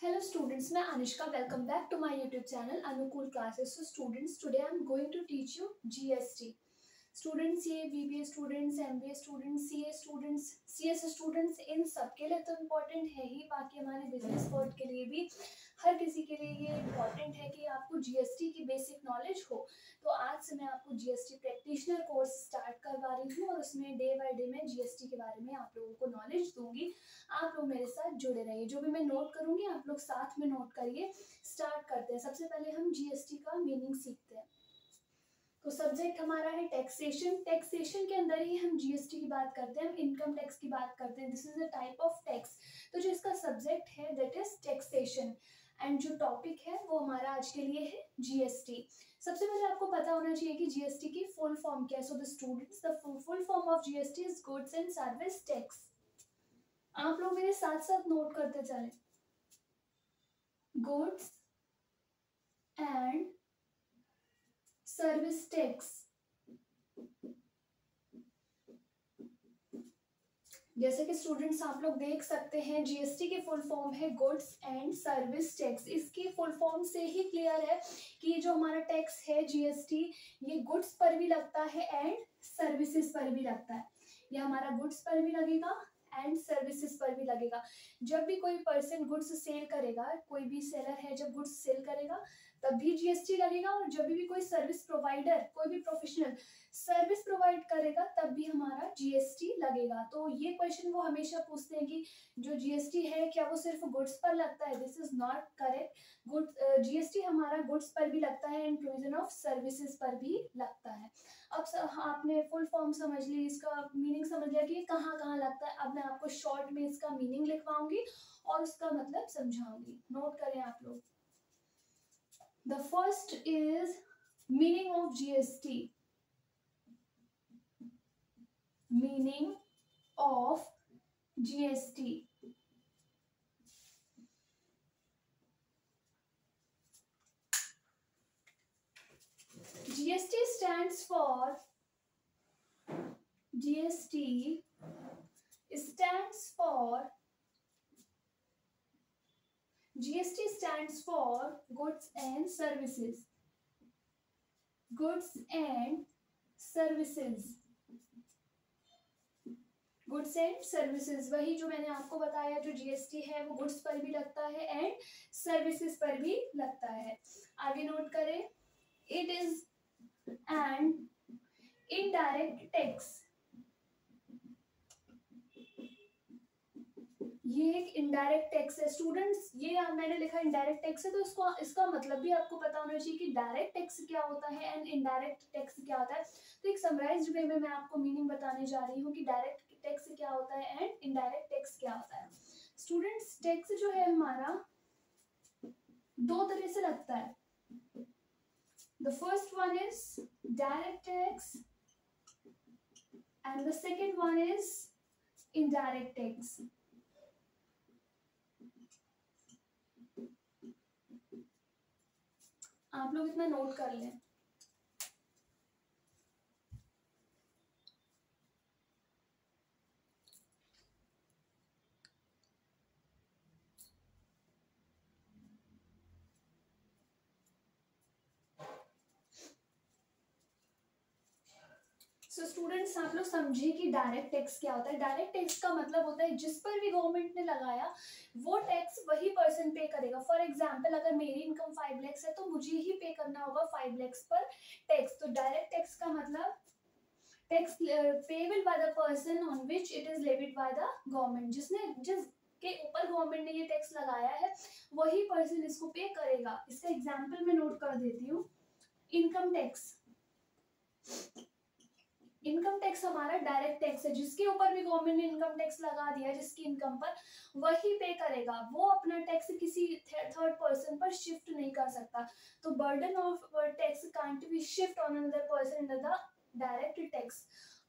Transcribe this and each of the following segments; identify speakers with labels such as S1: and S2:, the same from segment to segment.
S1: Hello students, मैं Anushka. Welcome back to my YouTube channel Anukul Classes. So students, today I'm going to teach you GST. Students ये BBA students, MBA students, CA students, CS students, इन सब के लिए तो important है ही, बाकी हमारे बिजनेस वर्ल्ड के लिए भी हर किसी के लिए ये इम्पोर्टेंट है कि आपको जीएसटी की बेसिक नॉलेज हो। तो आज से मैं आपको जीएसटी प्रैक्टिशनर कोर्स स्टार्ट करवा रही हूँ और उसमें डे बाय डे मैं जीएसटी के बारे में आप लोगों को नॉलेज दूंगी। आप लोग मेरे साथ जुड़े रहिए, जो भी मैं नोट करूंगी आप लोग साथ में नोट करिए। स्टार्ट करते हैं। सबसे पहले हम जीएसटी का मीनिंग सीखते हैं। तो सब्जेक्ट हमारा है टैक्सेशन। टैक्सेशन के अंदर ही हम जीएसटी की बात करते हैं, हम इनकम टैक्स की बात करते हैं। This is a type of tax. तो जो इसका सब्जेक्ट है दैट इज टैक्सेशन एंड जो टॉपिक है वो हमारा आज के लिए है जीएसटी। सबसे पहले आपको पता होना चाहिए कि जीएसटी की फुल फॉर्म क्या है। So the students, the full form of GST is goods and service tax. आप लोग मेरे साथ साथ नोट करते चले। Goods and service tax. जैसे कि स्टूडेंट्स आप लोग देख सकते हैं जीएसटी की फुल फॉर्म है गुड्स एंड सर्विस टैक्स। इसकी फुल फॉर्म से ही क्लियर है कि जो हमारा टैक्स है जीएसटी, ये गुड्स पर भी लगता है एंड सर्विसेज पर भी लगता है। ये हमारा गुड्स पर भी लगेगा एंड सर्विसेज पर भी लगेगा। जब भी कोई पर्सन गुड्स सेल करेगा, कोई भी सेलर है जब गुड्स सेल करेगा तब भी जीएसटी लगेगा, और जब भी कोई सर्विस प्रोवाइडर, कोई भी प्रोफेशनल सर्विस प्रोवाइड करेगा तब भी हमारा जीएसटी लगेगा। तो ये क्वेश्चन वो हमेशा पूछते हैं कि जो जीएसटी है क्या वो सिर्फ गुड्स पर लगता है। This is not correct. GST हमारा गुड्स पर भी लगता है एंड प्रोविजन ऑफ सर्विसेज पर भी लगता है। अब आपने फुल फॉर्म समझ ली, इसका मीनिंग समझ लिया कि कहाँ कहाँ लगता है। अब मैं आपको शॉर्ट में इसका मीनिंग लिखवाऊंगी और उसका मतलब समझाऊंगी। नोट करें आप लोग। The first is meaning of GST. Meaning of GST. GST stands for GST stands for GST stands for goods and services. Goods and services. Goods and services, वही जो मैंने आपको बताया, जो जीएसटी है वो गुड्स पर भी लगता है एंड सर्विसेज पर भी लगता है। आगे नोट करें। It is an indirect tax. ये एक इनडायरेक्ट टैक्स है स्टूडेंट्स। ये मैंने लिखा इनडायरेक्ट टैक्स है, तो इसका मतलब भी आपको पता होना चाहिए कि डायरेक्ट टैक्स क्या होता है एंड इनडायरेक्ट टैक्स क्या होता है। तो एक समराइज्ड वे में मैं आपको मीनिंग बताने जा रही हूँ कि डायरेक्ट टैक्स क्या होता है एंड इनडायरेक्ट टैक्स क्या होता है। स्टूडेंट्स, टैक्स जो है हमारा दो तरह से लगता है। The first one is direct tax and the second one is indirect tax. आप लोग इतना नोट कर लें। सो स्टूडेंट्स, आप लोग समझिए कि डायरेक्ट टैक्स क्या होता है। डायरेक्ट टैक्स का मतलब होता है जिस पर भी गवर्नमेंट ने लगाया वो टैक्स वही पर्सन पे करेगा। फॉर एग्जांपल, अगर मेरी इनकम 5 लाख है तो मुझे ही पे करना होगा 5 लाख पर टैक्स। तो डायरेक्ट टैक्स का मतलब tax payable by the person on which it is levied by the government. जिस के ऊपर गवर्नमेंट ने ये टैक्स लगाया है वही पर्सन इसको पे करेगा। इसका एग्जांपल मैं नोट कर देती हूँ। इनकम टैक्स, इनकम टैक्स हमारा डायरेक्ट टैक्स है। जिसके ऊपर भी गवर्नमेंट ने इनकम टैक्स लगा दिया जिसकी इनकम पर, वही पे करेगा। वो अपना टैक्स किसी थर्ड पर्सन पर शिफ्ट नहीं कर सकता। तो burden of tax can't be shift on another person in the direct tax.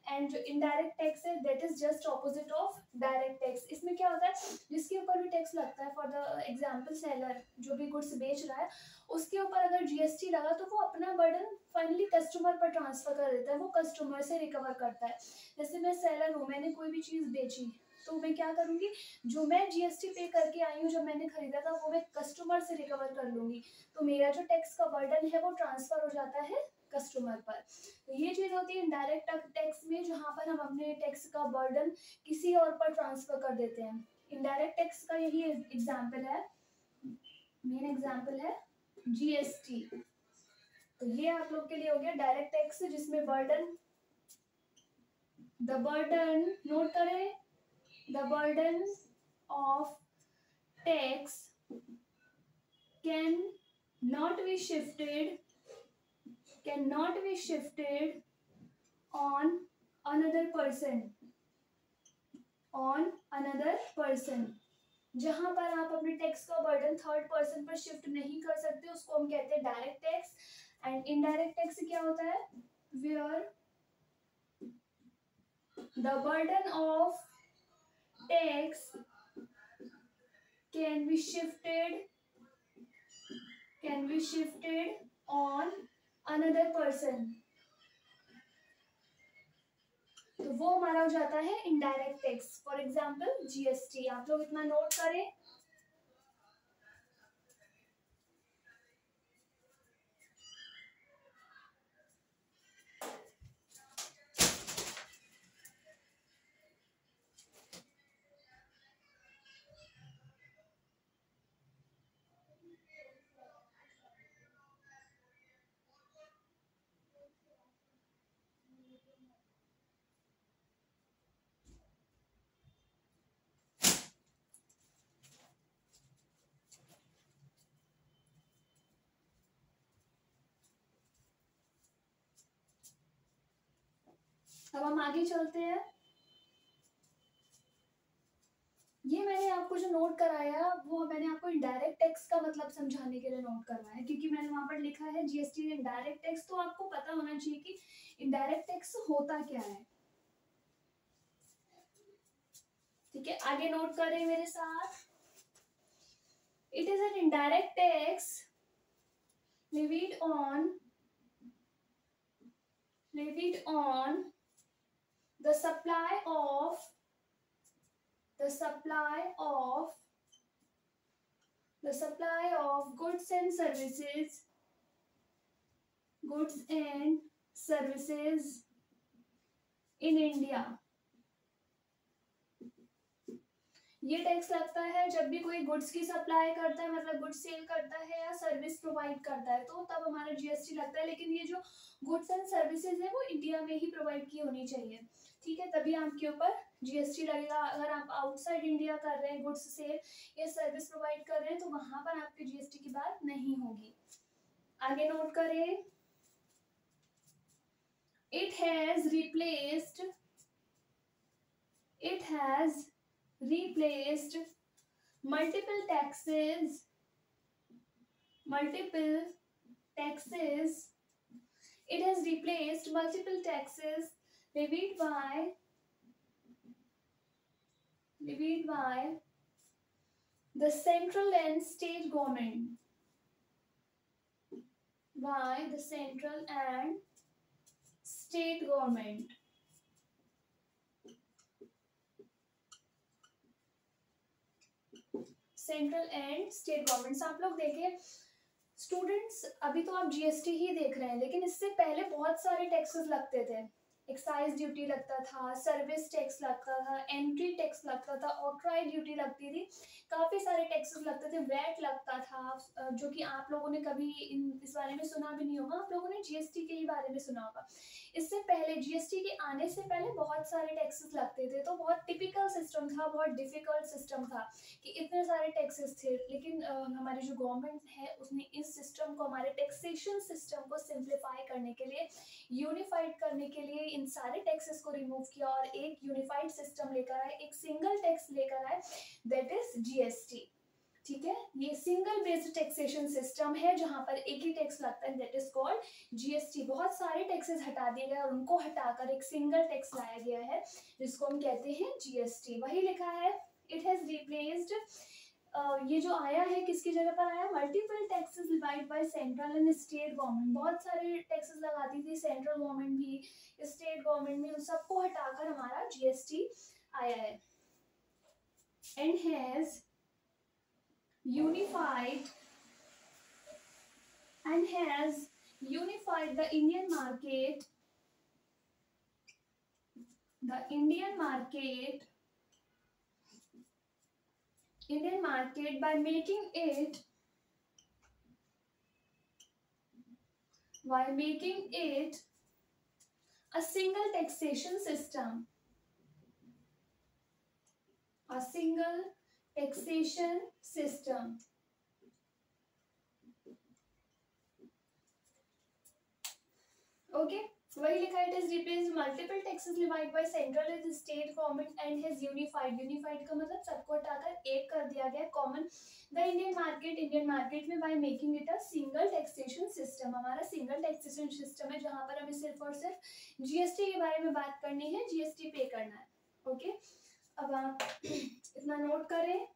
S1: And जो इनडायरेक्ट टैक्स है that is just opposite of direct tax. इसमें क्या होता है, जिसके ऊपर भी टैक्स लगता है, फॉर द एग्जांपल सेलर जो भी गुड्स बेच रहा है उसके ऊपर अगर जीएसटी लगा तो वो अपना बर्डन फाइनली कस्टमर पर ट्रांसफर कर देता है, वो कस्टमर से रिकवर करता है। जैसे मैं सेलर हूँ, मैंने कोई भी चीज़ बेची तो मैं क्या करूँगी, जो मैं जीएसटी पे करके आई हूँ, जब मैंने खरीदा था, वो मैं कस्टमर से रिकवर कर लूँगी। तो मेरा जो टैक्स का बर्डन है वो ट्रांसफ़र हो जाता है कस्टमर पर। तो ये चीज़ होती है इनडायरेक्ट टैक्स में, जहाँ पर हम अपने टैक्स का बर्डन किसी और पर ट्रांसफ़र कर देते हैं। इनडायरेक्ट टैक्स का यही एग्जाम्पल है, मेन एग्जाम्पल है जीएसटी। तो ये आप लोग के लिए हो गया डायरेक्ट टैक्स, जिसमें बर्डन, द बर्डन, नोट करें, the burden of tax can not be shifted on another person। जहां पर आप अपने टैक्स का बर्डन थर्ड पर्सन पर शिफ्ट नहीं कर सकते, उसको हम कहते हैं direct tax. And indirect tax क्या होता है, where the burden of tax can be shifted on another person. तो वो हमारा हो जाता है indirect tax. For example GST, आप लोग इतना नोट करें। अब हम आगे चलते हैं। ये मैंने आपको जो नोट कराया, वो मैंने आपको इनडायरेक्ट टैक्स का मतलब समझाने के लिए नोट करवाया है, क्योंकि मैंने वहां पर लिखा है जीएसटी इनडायरेक्ट टैक्स, तो आपको पता होना चाहिए कि इनडायरेक्ट टैक्स होता क्या है। ठीक है, आगे नोट करें मेरे साथ। It is an indirect tax levied on the supply of goods and services in India। ये टैक्स लगता है जब भी कोई गुड्स की सप्लाई करता है, मतलब गुड्स सेल करता है या सर्विस प्रोवाइड करता है, तो तब हमारा जीएसटी लगता है। लेकिन ये जो गुड्स एंड सर्विसेज है वो इंडिया में ही प्रोवाइड की होनी चाहिए, ठीक है, तभी आपके ऊपर जीएसटी लगेगा। अगर आप आउटसाइड इंडिया कर रहे हैं, गुड्स सेल या सर्विस प्रोवाइड कर रहे हैं, तो वहां पर आपके जीएसटी की बात नहीं होगी। आगे नोट करें। It has replaced multiple taxes it has replaced multiple taxes levied by the central and state government, central and state governments. आप लोग देखें स्टूडेंट्स, अभी तो आप जीएसटी ही देख रहे हैं, लेकिन इससे पहले बहुत सारे टैक्सेस लगते थे। एक्साइज ड्यूटी लगता था, सर्विस टैक्स लगता था, एंट्री टैक्स लगता था, ऑक्ट्राई ड्यूटी लगती थी, काफी सारे टैक्सेस लगते थे, वैट लगता था, जो कि आप लोगों ने कभी इस बारे में सुना भी नहीं होगा, आप लोगों ने जीएसटी के ही बारे में सुना होगा। इससे पहले जीएसटी के आने से पहले बहुत सारे टैक्सेस लगते थे, तो बहुत टिपिकल सिस्टम था, बहुत डिफिकल्ट सिस्टम था कि इतने सारे टैक्सेस थे। लेकिन हमारी जो गवर्नमेंट है उसने इस सिस्टम को, हमारे टैक्सेशन सिस्टम को सिंप्लीफाई करने के लिए, यूनिफाइड करने के लिए इन सारे टैक्सेस को रिमूव किया और एक यूनिफाइड सिस्टम लेकर आए, एक सिंगल टैक्स लेकर आए, दैट इज जीएसटी। ठीक है, ये सिंगल बेस्ड टैक्सेशन सिस्टम है जहां पर एक ही टैक्स लगता है, दैट इज कॉल्ड जीएसटी। बहुत सारे टैक्सेस हटा दिए गए और उनको हटाकर एक सिंगल टैक्स लाया गया है, जिसको हम कहते हैं जीएसटी। वही लिखा है, इट हैज रिप्लेस्ड, ये जो आया है किसकी जगह पर आया, multiple taxes divide by central and state government. बहुत सारे टैक्सेस लगाती थी सेंट्रल गवर्नमेंट भी, स्टेट गवर्नमेंट भी, उन सबको हटाकर हमारा जीएसटी आया है। and has unified the Indian market by making it a single taxation system. Okay, वही लिखा है, it has replaced multiple taxes levied by central and state government and has unified का मतलब सबको हटाकर एक कर दिया गया कॉमन the Indian market में by making it a single taxation system. हमारा single taxation system है जहाँ पर हमें सिर्फ और सिर्फ GST के बारे में बात करनी है, GST पे करना है. ओके, अब आप इतना नोट करें.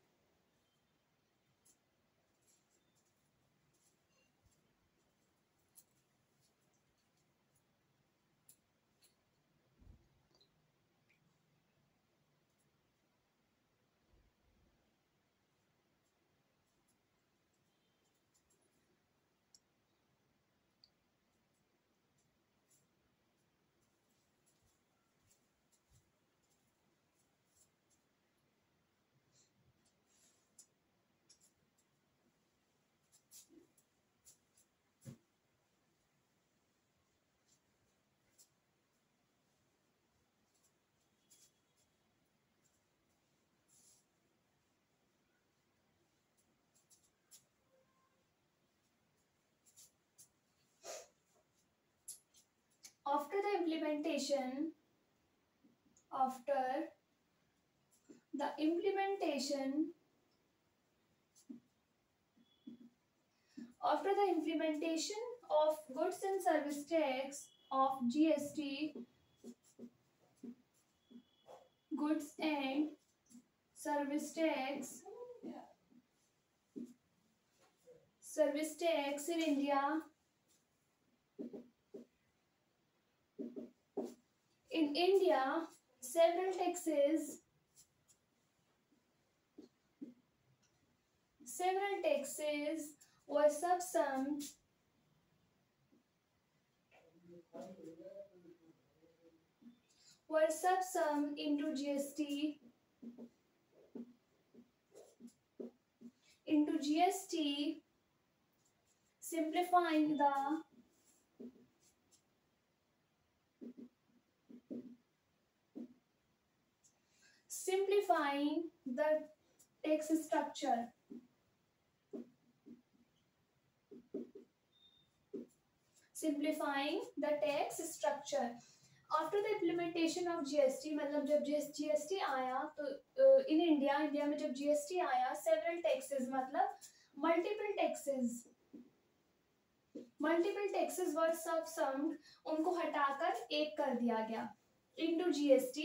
S1: After the implementation of goods and service tax of GST, goods and service tax in India, several taxes were subsumed into GST, simplifying the tax structure. After the implementation of GST, मतलब जब GST आया तो in India में जब GST आया, several taxes मतलब multiple taxes were subsumed, उनको हटाकर एक कर दिया गया into GST,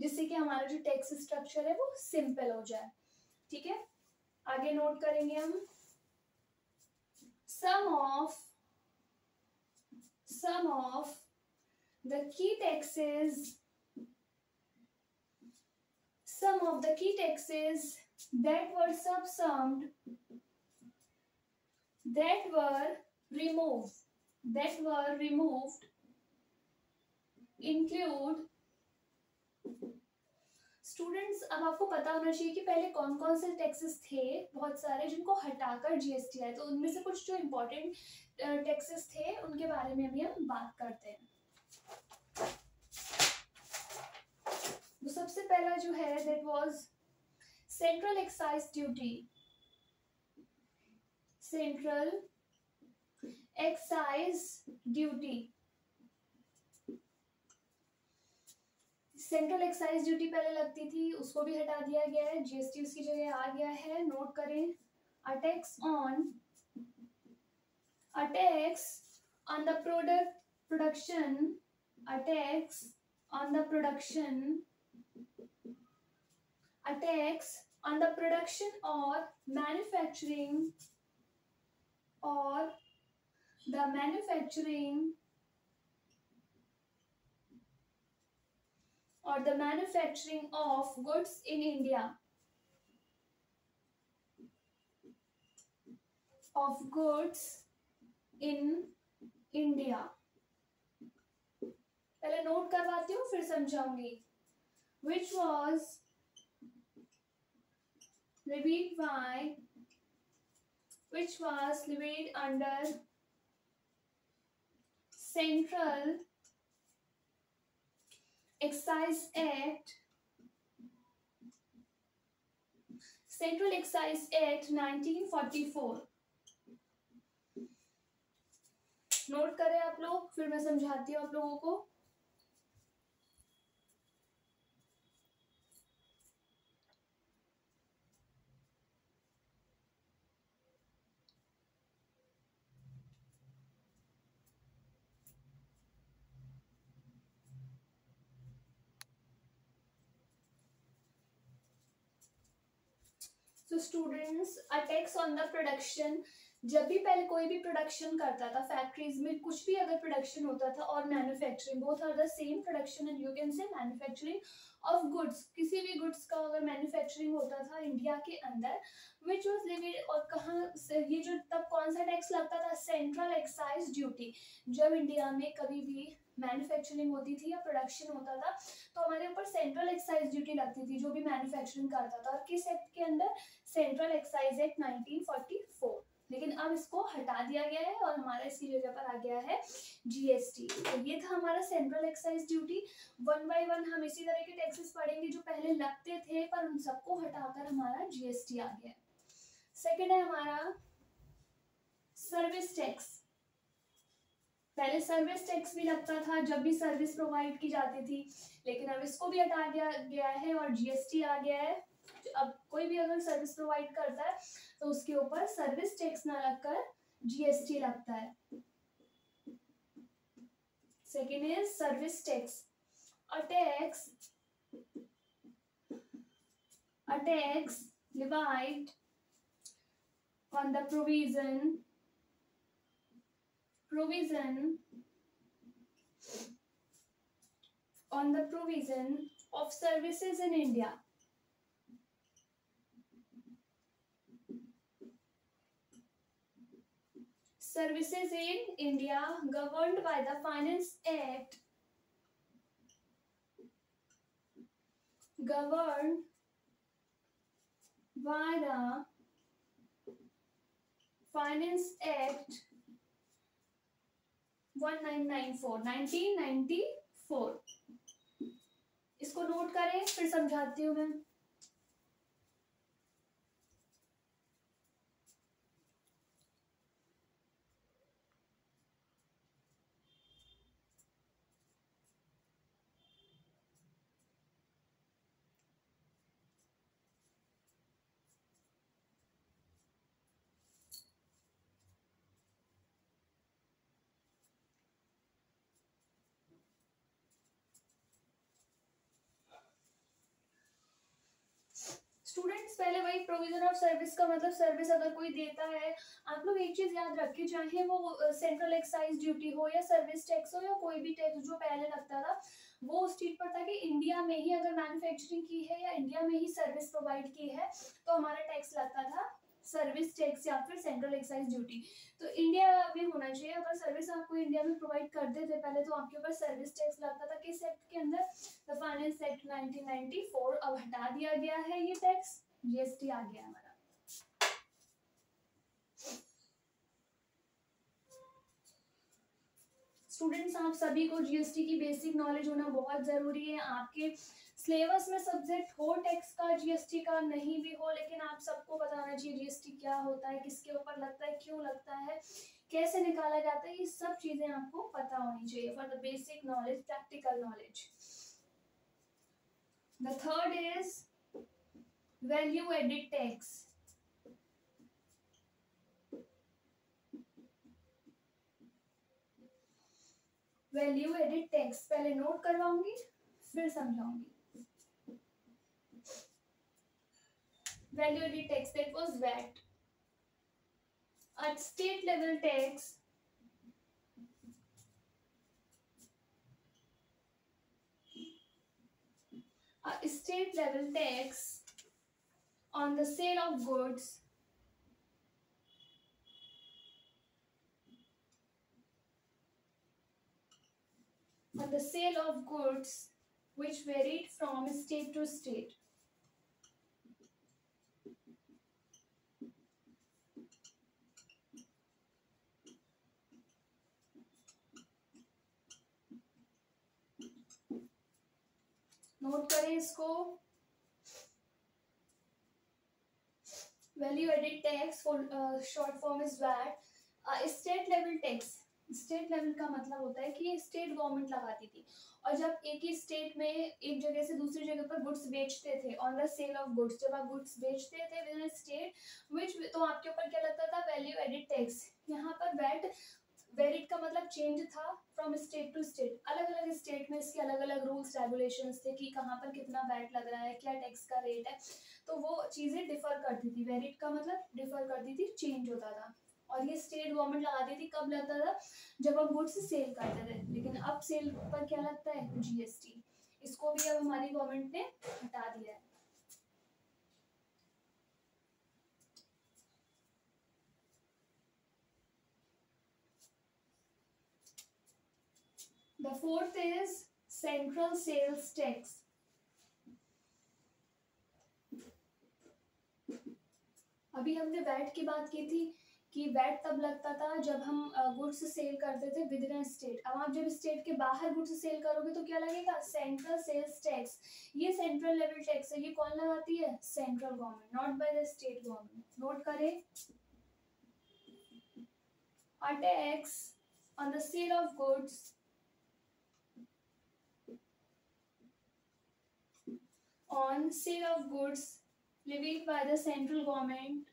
S1: जिससे कि हमारा जो टैक्स स्ट्रक्चर है वो सिंपल हो जाए. ठीक है, आगे नोट करेंगे हम. Some of the key taxes that were subsumed, that were removed include. Students, अब आपको पता होना चाहिए कि पहले कौन कौन से टैक्सेस थे, बहुत सारे, जिनको हटाकर जीएसटी आए. तो उनमें से कुछ जो इम्पोर्टेंट टैक्सेस थे उनके बारे में भी हम बात करते हैं. तो सबसे पहला जो है that was central excise duty. Central excise duty पहले लगती थी, उसको भी हटा दिया गया है, जीएसटी उसकी जगह आ गया है. नोट करें, a tax on the production, a tax on the production or manufacturing of goods in India. of goods in India. पहले नोट करवाती हूँ फिर समझाऊंगी. Which was levied under Central Excise Act 1944. Note करें आप लोग, फिर मैं समझाती हूँ आप लोगों को. So students, a tax on the production. जब भी पहले कोई भी प्रोडक्शन करता था फैक्ट्रीज में, कुछ भी अगर प्रोडक्शन होता था, और manufacturing, both are the same. Production and you can say manufacturing of goods, किसी भी गुड्स का अगर मैन्युफैक्चरिंग होता था इंडिया के अंदर, विच वाज लिविड, और कहाँ से ये जो तब कौन सा टैक्स लगता था? Central excise duty. जब इंडिया में कभी भी मैन्युफैक्चरिंग होती थी या प्रोडक्शन होता था तो हमारे ऊपर सेंट्रल एक्साइज ड्यूटी लगती थी, जो भी मैन्युफैक्चरिंग करता था. और किस एक्ट के अंदर? Central excise act 1944. लेकिन अब इसको हटा दिया गया है और हमारा इसकी जगह पर आ गया है जीएसटी. तो ये था हमारा central excise duty. One by one हम इसी तरह के टैक्सेस पढ़ेंगे जो पहले लगते थे, पर उन सबको हटाकर हमारा जीएसटी आ गया. सेकेंड है हमारा सर्विस टैक्स. पहले सर्विस टैक्स भी लगता था जब भी सर्विस प्रोवाइड की जाती थी, लेकिन अब इसको भी हटा गया है और जीएसटी आ गया है. अब कोई भी अगर सर्विस प्रोवाइड करता है तो उसके ऊपर सर्विस टैक्स ना लगकर जीएसटी लगता है. Second is service tax. A tax levied on the provision of services in India. Services in India governed by the Finance Act. Governed by the Finance Act 1994. इसको नोट करें, फिर समझाती हूँ मैं. स्टूडेंट्स, पहले वही प्रोविजन ऑफ सर्विस का मतलब सर्विस अगर कोई देता है, आप लोग एक चीज याद रखिए, चाहे वो सेंट्रल एक्साइज ड्यूटी हो या सर्विस टैक्स हो या कोई भी टैक्स जो पहले लगता था, वो उस चीज पर था कि इंडिया में ही अगर मैन्युफैक्चरिंग की है या इंडिया में ही सर्विस प्रोवाइड की है तो हमारा टैक्स लगता था सर्विस टैक्स या फिर सेंट्रल एक्साइज ड्यूटी. तो इंडिया में होना चाहिए. अगर सर्विस आपको इंडिया में प्रोवाइड करते थे पहले तो आपके ऊपर सर्विस टैक्स लगता था. किस एक्ट के अंदर? The finance act 1994. अब हटा दिया गया है ये टैक्स, जीएसटी आ गया हमारा. स्टूडेंट्स, आप सभी को जीएसटी की बेसिक नॉलेज होना बहुत जरूरी है. आपके सिलेबस में सब्जेक्ट हो टैक्स का, जीएसटी का नहीं भी हो, लेकिन आप सबको बताना चाहिए जीएसटी क्या होता है, किसके ऊपर लगता है, क्यों लगता है, कैसे निकाला जाता है. ये सब चीजें आपको पता होनी चाहिए for the basic knowledge, practical knowledge. The third is value added tax. Value added tax पहले नोट करवाऊंगी फिर समझाऊंगी. Value added tax, that was VAT. At state level tax, a state level tax on the sale of goods on the sale of goods which varied from state to state. Note करें इसको. Value added tax short form is VAT. State level tax. State level का मतलब होता है कि state government लगाती थी, और जब एक ही स्टेट में एक जगह से दूसरी जगह पर गुड्स बेचते थे on the sale of goods, जब आप गुड्स बेचते थे विद इन स्टेट विच, तो आपके ऊपर क्या लगता था? Value added tax. यहाँ पर वैट वेरिड का मतलब चेंज था फ्रॉम स्टेट टू स्टेट. अलग अलग स्टेट में इसके अलग अलग रूल्स रेगुलेशंस थे कि कहाँ पर कितना वैट लग रहा है, क्या टैक्स का रेट है, तो वो चीज़ें डिफर करती थी. वेरिड का मतलब डिफर करती थी, चेंज होता था. और ये स्टेट गवर्नमेंट लगाती थी. कब लगता था? जब हम गुड्स सेल करते थे. लेकिन अब सेल पर क्या लगता है? जीएसटी. इसको भी अब हमारी गवर्नमेंट ने हटा दिया है. The fourth is central sales tax. अभी हमने वैट की बात की थी कि वैट तब लगता था जब हम गुड्स सेल करते थे विद इन स्टेट. अब आप जब स्टेट के बाहर गुड्स सेल करोगे तो क्या लगेगा? Central sales tax. ये सेंट्रल लेवल टैक्स है. ये कौन लगाती है? Central government, not by the state government. Note करें. A tax on the sale of goods levied by the central government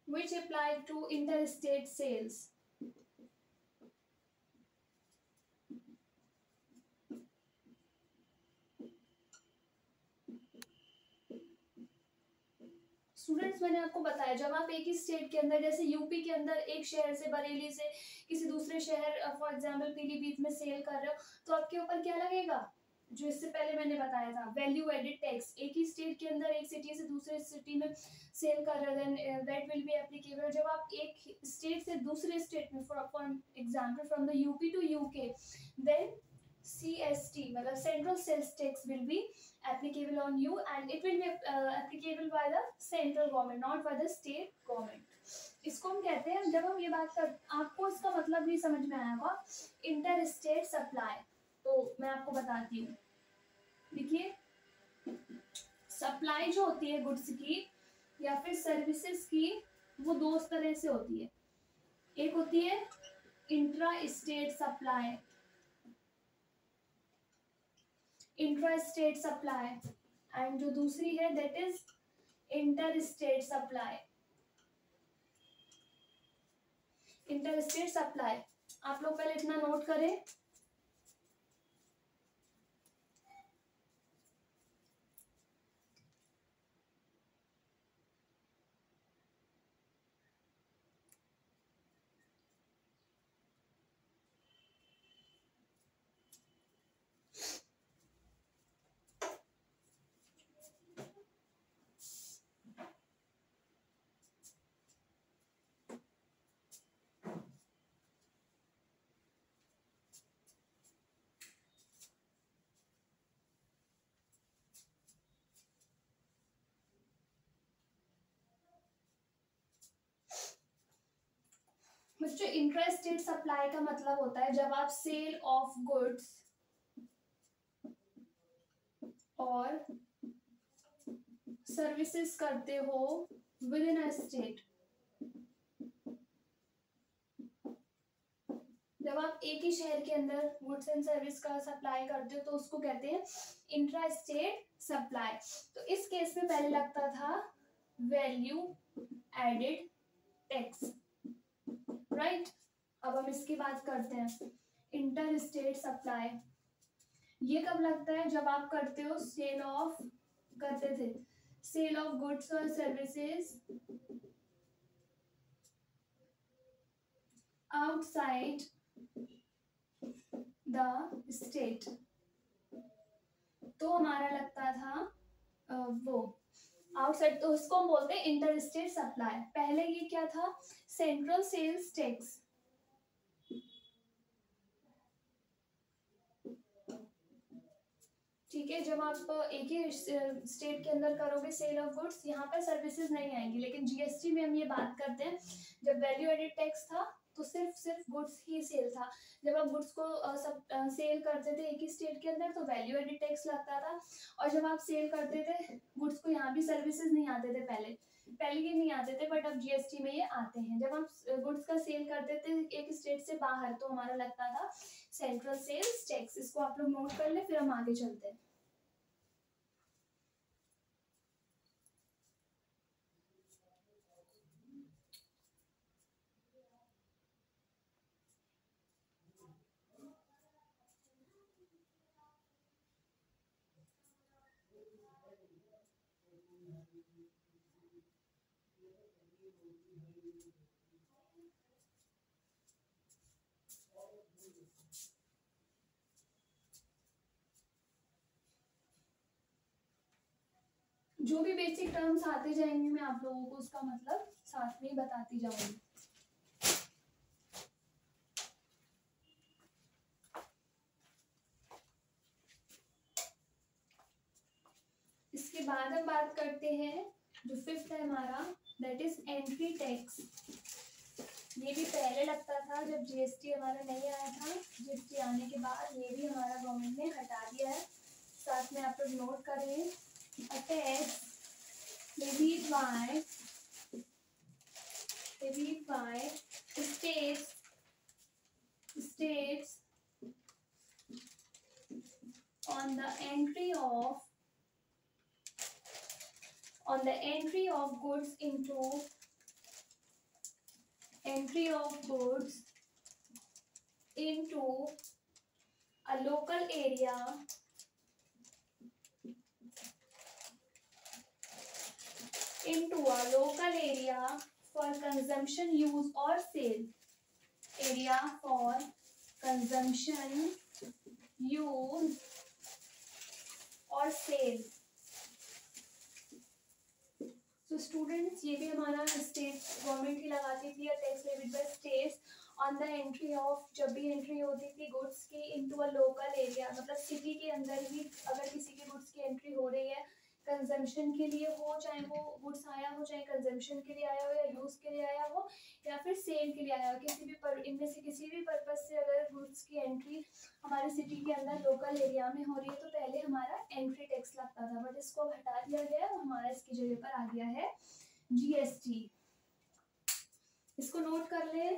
S1: which applied to interstate sales. Students, मैंने आपको बताया जब आप एक ही स्टेट के अंदर, जैसे यूपी के अंदर एक शहर से, बरेली से किसी दूसरे शहर फॉर एग्जांपल पीलीभीत में सेल कर रहे हो, तो आपके ऊपर क्या लगेगा? जो इससे पहले मैंने बताया था, वैल्यू एडेड टैक्स. एक ही स्टेट के अंदर एक सिटी से दूसरे सिटी में सेल कर रहे हैं, दैट विल बी एप्लीकेबल. जब आप एक स्टेट से दूसरे स्टेट में, for example from the UP to UK, then CST मतलब Central Sales Tax will be applicable on you, and it will be applicable by the central government, not by the state government. इसको हम कहते हैं, जब हम ये बात कर, आपको इसका मतलब नहीं समझ में आया होगा, इंटर स्टेट सप्लाई. तो मैं आपको बताती हूँ. देखिए, सप्लाई जो होती है गुड्स की या फिर सर्विसेज की, वो दो तरह से होती है. एक होती है intra state supply, intra state supply, and जो दूसरी है that is inter state supply. Inter state supply आप लोग पहले इतना नोट करें. बच्चों, इंट्रा स्टेट सप्लाई का मतलब होता है जब आप सेल ऑफ गुड्स और सर्विसेज करते हो विद इन अ स्टेट. जब आप एक ही शहर के अंदर गुड्स एंड सर्विस का सप्लाई करते हो तो उसको कहते हैं इंट्रा स्टेट सप्लाई. तो इस केस में पहले लगता था वैल्यू एडेड टैक्स, राइट. अब हम इसकी बात करते हैं. इंटर स्टेट सप्लाई ये कब लगता है? जब आप करते हो सेल ऑफ गुड्स और सर्विसेज आउटसाइड द स्टेट. तो हमारा लगता था वो आउटसाइड, तो उसको हम बोलते हैं इंटर स्टेट सप्लाई। पहले ये क्या था, सेंट्रल सेल्स टैक्स। ठीक है, जब आप एक ही स्टेट के अंदर करोगे सेल ऑफ गुड्स, यहाँ पर सर्विसेज नहीं आएंगी, लेकिन जीएसटी में हम ये बात करते हैं, जब वैल्यू एडेड टैक्स था तो सिर्फ गुड्स ही सेल था। जब आप गुड्स को सब सेल करते थे एक ही स्टेट के अंदर तो वैल्यू एडेड टैक्स लगता था, और जब आप सेल करते थे गुड्स को, यहाँ भी सर्विसेज नहीं आते थे पहले ये नहीं आते थे, बट अब जीएसटी में ये आते हैं। जब आप गुड्स का सेल करते थे एक स्टेट से बाहर तो हमारा लगता था सेंट्रल सेल्स टैक्स। इसको आप लोग नोट कर ले, फिर हम आगे चलते हैं। जो भी बेसिक टर्म्स आते जाएंगे मैं आप लोगों को उसका मतलब साथ में ही बताती जाऊंगी। इसके बाद हम बात करते हैं जो फिफ्थ है हमारा, दैट इज एंट्री टैक्स। ये भी पहले लगता था जब जीएसटी हमारा नहीं आया था, जीएसटी आने के बाद ये भी हमारा गवर्नमेंट ने हटा दिया है। साथ में आप लोग नोट करें, a tax levied by states on the entry of goods into a local area for consumption, use or sale. Area for consumption, use or sale. So students, ये भी हमारा स्टेट गवर्नमेंट ही लगाती थी, tax levied by states on the entry of, जब भी entry होती थी गुड्स की इनटू अ लोकल एरिया, मतलब सिटी के अंदर ही अगर किसी की गुड्स की एंट्री हो रही है कंजम्पशन के लिए हो, चाहे वो गुड्स आया हो, चाहे कंजम्पशन के लिए आया हो या यूज के लिए आया हो या फिर सेल के लिए आया हो, किसी भी इनमें से किसी भी पर्पज से अगर गुड्स की एंट्री हमारे सिटी के अंदर लोकल एरिया में हो रही है तो पहले हमारा एंट्री टैक्स लगता था, बट इसको अब हटा दिया गया है, हमारा इसकी जगह पर आ गया है जीएसटी। इसको नोट कर ले।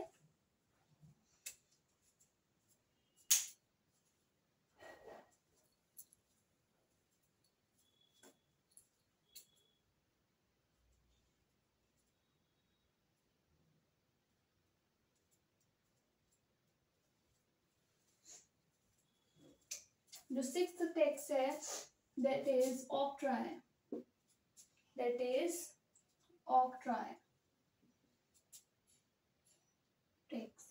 S1: जो सिक्स्थ टैक्स है that is octroi, tax,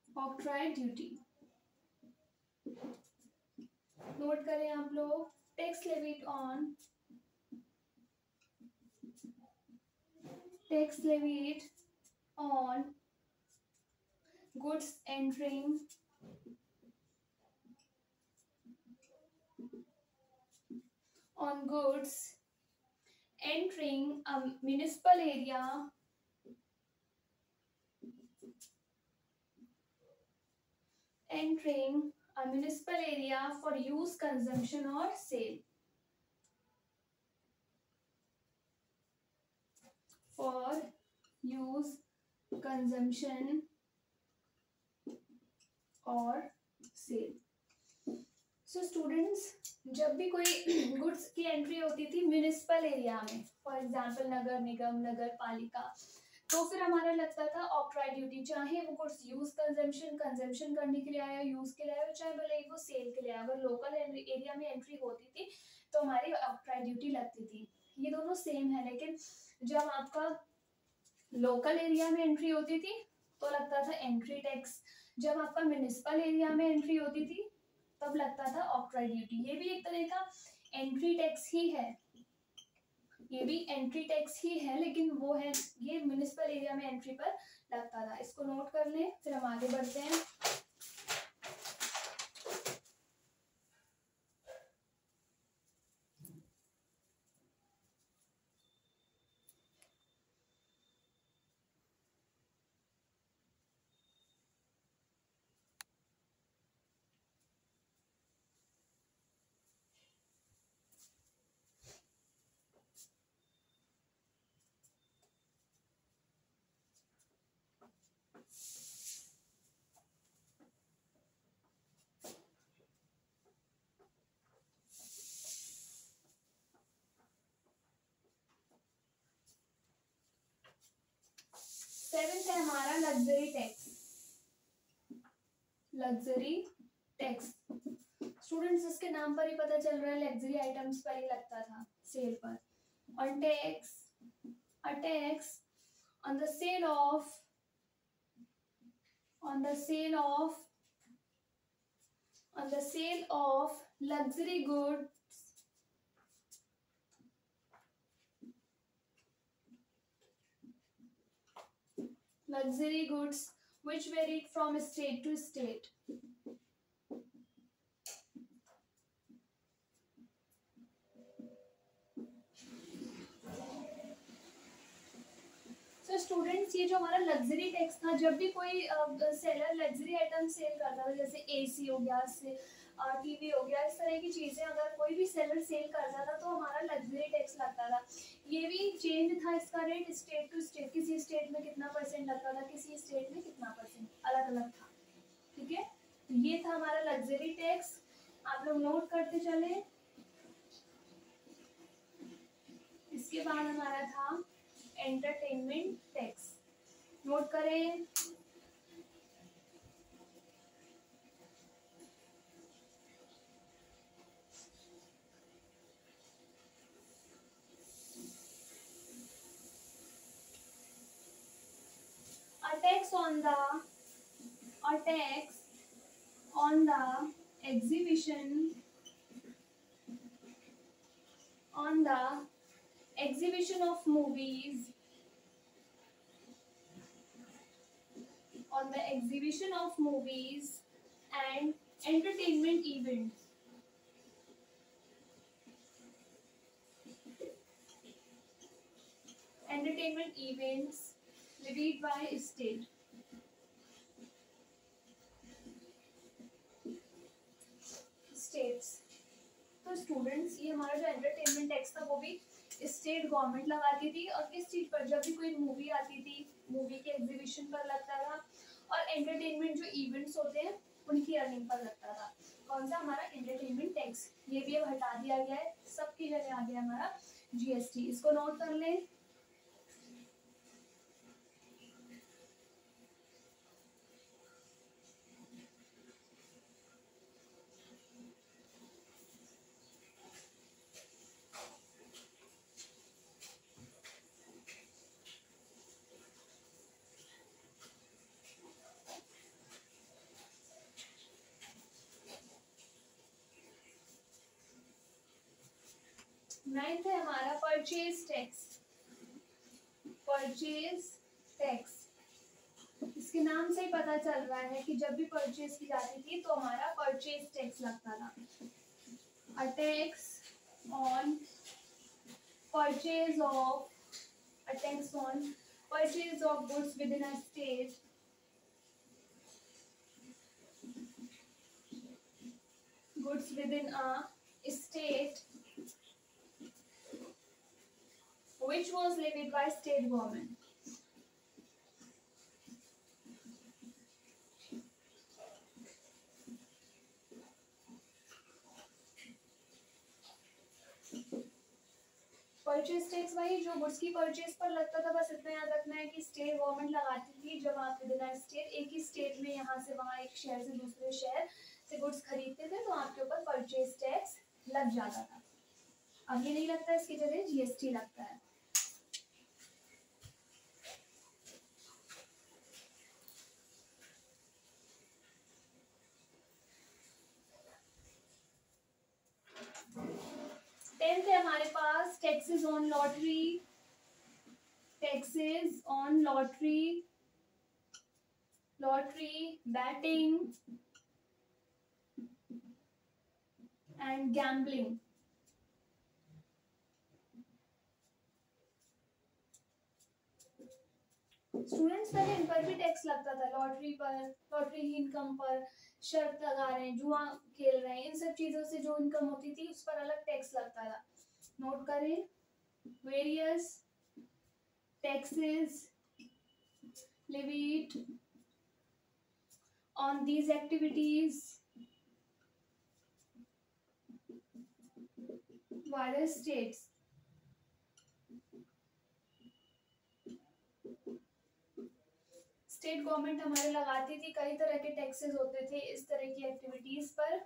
S1: octroi duty. Note करें आप लोग, tax levied on goods entering a municipal area for use, consumption or sale. For use, consumption or sale. So students, जब भी कोई गुड्स की एंट्री होती थी म्यूनिसिपल एरिया में, फॉर एग्जांपल नगर निगम, नगर पालिका, तो फिर हमारा लगता था ऑक्ट्राय ड्यूटी, चाहे वो गुड्स यूज कंजम्पशन करने के लिए आया, यूज के लिए आया, चाहे भले ही वो सेल के लिए आया, अगर लोकल एरिया में एंट्री होती थी तो हमारी ऑक्ट्राय ड्यूटी लगती थी। ये दोनों सेम है, लेकिन जब आपका लोकल एरिया में एंट्री होती थी तो लगता था एंट्री टैक्स, जब आपका म्यूनिसिपल एरिया में एंट्री होती थी तब लगता था ऑक्ट्रॉय ड्यूटी। ये भी एक तरह का एंट्री टैक्स ही है, ये भी एंट्री टैक्स ही है, लेकिन वो है ये म्युनिसिपल एरिया में एंट्री पर लगता था। इसको नोट कर लें, फिर हम आगे बढ़ते हैं। सेवेंथ है हमारा luxury tax. Luxury tax students इसके नाम पर ही पता चल रहा है, लग्जरी आइटम्स पर ही लगता था, सेल पर। और tax, a tax on the sale of on the sale of on the sale of luxury goods, luxury goods which varied from state to state. तो स्टूडेंट्स ये जो हमारा लग्जरी टैक्स था, जब भी कोई सेलर लग्जरी आइटम सेल करता था, जैसे एसी हो गया, टीवी हो गया, इस तरह की चीजें अगर कोई भी सेलर सेल करता था तो हमारा लग्जरी टैक्स लगता था। ये भी चेंज था इसका रेट स्टेट टू स्टेट, किसी स्टेट में कितना परसेंट लगता था, किसी स्टेट में कितना परसेंट, अलग अलग था। ठीक है, ये था हमारा लग्जरी टैक्स, आप लोग नोट करते चले। इसके बाद हमारा था एंटरटेनमेंट टैक्स, नोट करें। A tax on the exhibition of movies, on the exhibition of movies and entertainment events. Entertainment events levied by state. States. तो स्टूडेंट्स ये हमारा जो एंटरटेनमेंट टैक्स था वो भी स्टेट गवर्नमेंट लगाती थी, और किस चीज पर, जब भी कोई मूवी आती थी, मूवी के एग्जीबिशन पर लगता था, और एंटरटेनमेंट जो इवेंट्स होते हैं उनकी अर्निंग पर लगता था। कौन सा हमारा एंटरटेनमेंट टैक्स, ये भी अब हटा दिया गया है, सबकी जगह आ गया हमारा जीएसटी। इसको नोट कर लें। नाइन्थ है हमारा परचेज टैक्स। परचेज टैक्स, इसके नाम से ही पता चल रहा है कि जब भी परचेज की जाती थी तो हमारा परचेज टैक्स लगता था। A tax on purchase of, a tax on purchase of goods with in a state, goods with in a state which was levied by state government. Purchase tax भाई जो goods की purchase पर लगता था, बस इतना याद रखना है कि स्टेट गवर्नमेंट लगाती थी। जब आप विद इन स्टेट, एक ही स्टेट में यहाँ से वहाँ, एक शहर से दूसरे शहर से गुड्स खरीदते थे, तो आपके ऊपर परचेज टैक्स लग जाता था। अब ये नहीं लगता, इसकी जगह जीएसटी लगता है। taxes on lottery, taxes on lottery, lottery, betting and gambling. Students पहले इन पर भी टैक्स लगता था, लॉटरी पर, लॉटरी की इनकम पर, शर्त लगा रहे हैं, जुआ खेल रहे हैं, इन सब चीजों से जो इनकम होती थी उस पर अलग टैक्स लगता था. नोट करें, various taxes levied on these activities by the states. State government हमारे लगाती थी, कई तरह के टैक्सेस होते थे इस तरह की एक्टिविटीज पर.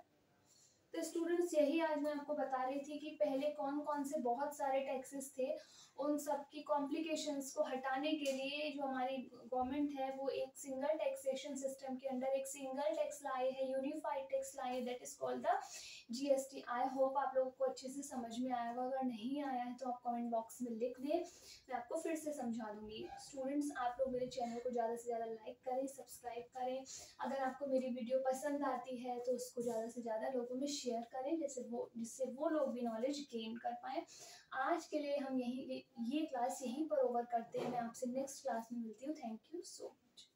S1: तो स्टूडेंट्स यही आज मैं आपको बता रही थी कि पहले कौन कौन से बहुत सारे टैक्सेस थे, उन सब की कॉम्प्लिकेशंस को हटाने के लिए जो हमारी गवर्नमेंट है वो एक सिंगल टैक्सेशन सिस्टम के अंदर एक सिंगल टैक्स लाए है, यूनिफाइड टैक्स लाए, that is called the GST. I hope आप लोगों को अच्छे से समझ में आया होगा. अगर नहीं आया है तो आप कमेंट बॉक्स में लिख दें, मैं आपको फिर से समझा दूंगी. स्टूडेंट्स आप लोग मेरे चैनल को ज़्यादा से ज़्यादा लाइक करें, सब्सक्राइब करें. अगर आपको मेरी वीडियो पसंद आती है तो उसको ज़्यादा से ज़्यादा लोगों में शेयर करें, जिससे वो लोग भी नॉलेज गेन कर पाएँ. आज के लिए हम ये क्लास यहीं पर ओवर करते हैं. मैं आपसे नेक्स्ट क्लास में मिलती हूँ. Thank you so much.